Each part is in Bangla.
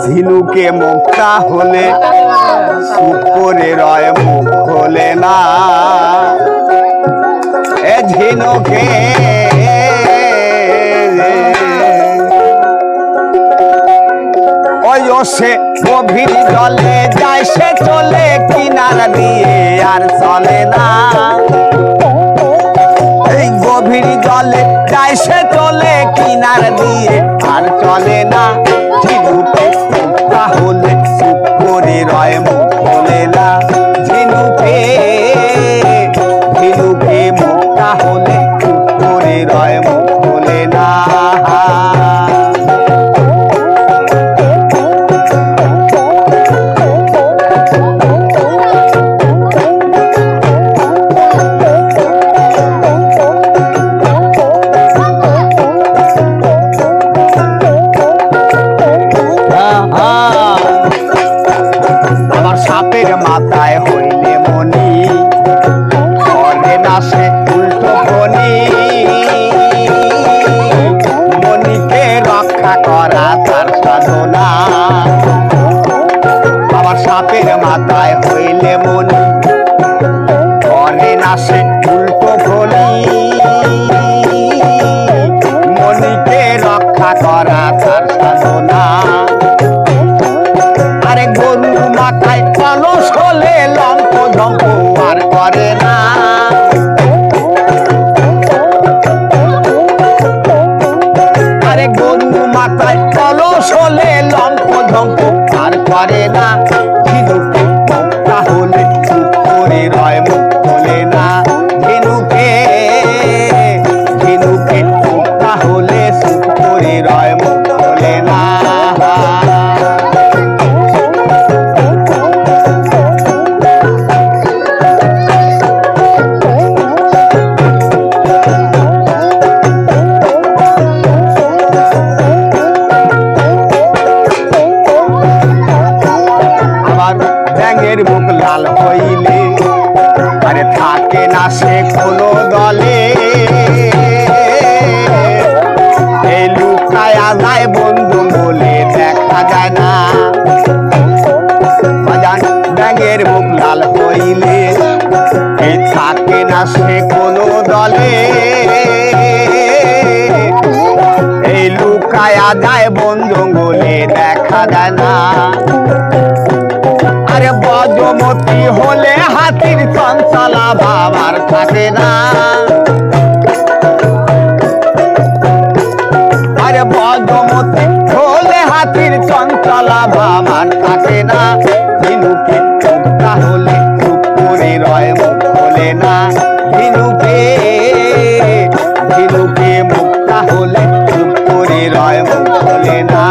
ঝিনুকে মুক্তা হলে চুপ করে রয় মুখ খোলে না এ ঝিনুকে ওই সে গভীর জলে যায় সে চলে কিনার দিয়ে আর চলে না এই গভীর জলে যায় সে চলে কিনার দিয়ে আর চলে না ঝিনুকে মুক্তা হলে চুপ করে রয় মুখ খোলে না ঝিনুকে ঝিনুকে মুক্তা হলে চুপ করে রয় মুখ খোলে না সাপের মাথায় হইলে মনি করে না সে উল্টো ফনি মনিকে রক্ষা করা তার সাধনা আবার সাপের মাথায় হইলে মনি করে না সে উল্টো ফনি মনিকে রক্ষা করা তার সাধনা আরে গরু মাথায় কলস হলে লম্প ঝম্প আর করে না আরে গরু মাথায় কলস হলে লম্প ঝম্প আর করে না ঝিনুকে মুক্তা হলে চুপ করে রয় মুখ খোলে না ঝিনুকে ঝিনুকে মুক্তা হলে চুপ করে রয় মুখ খোলে না ব্যাঙের মুখ লাল হইলে আরে থাকে না সে কোনো দলে এই লুকায়া যায় বন্ধু বলে দেখা যায় না ব্যাঙের মুখ লাল হইলে এই থাকে না সে কোনো দলে এই লুকায়া যায় বন্ধু বলে দেখা যায় না আরে বজমতি হলে হাতির চঞ্চলা ভাবার থাকে না আরে বজমতি হলে হাতির চঞ্চলা ভাবার থাকে না ঝিনুকে মুক্তা হলে চুপ করে রয় মুখ খোলে না ঝিনুকে ঝিনুকে মুক্তা হলে চুপ করে রয় মুখ খোলে না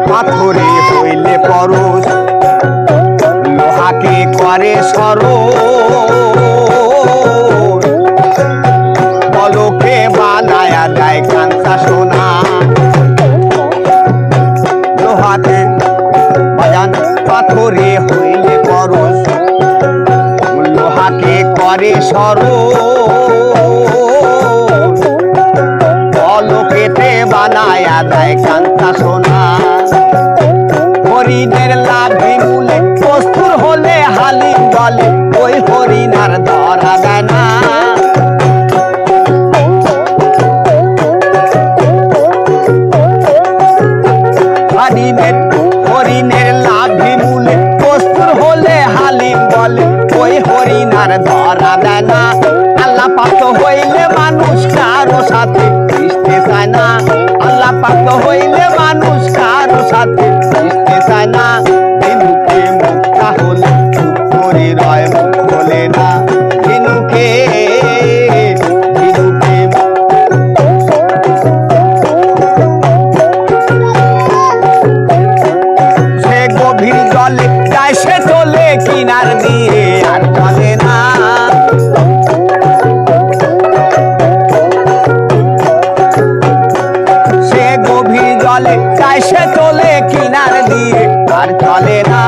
পাথরে হইলে পরশ লোহাকে করে সরল পলকে বানায়া যায় কাঁচা সোনা লোহাকে বাজান পাথরে হইলে পরশ লোহাকে করে সরল পলকেতে বানায়া যায় কাঁচা সোনা হরিণের লাভি মূলে কস্তুর হলে হালিম দলে ওই হরিণার ধরা দেয় না হরিণের লাভি মূলে কস্তুর হলে হালিম দলে ওই হরিণার ধরা দেয় না আল্লাহ পাক হইলে মানুষ কারো সাথে মিশতে চায় না আল্লাহ পাক হইলে মানুষ কারো সাথে মিশতে চায় না ঝিনুকে মুক্তা হলে চুপ করে রয় মুখ খোলে না ঝিনুকে ঝিনুকে সে গভীর জলে যায় সে চলে কিনার দিয়ে আর চলে না সে গভীর জলে যায় সে চলে কিনার দিয়ে আর চলে না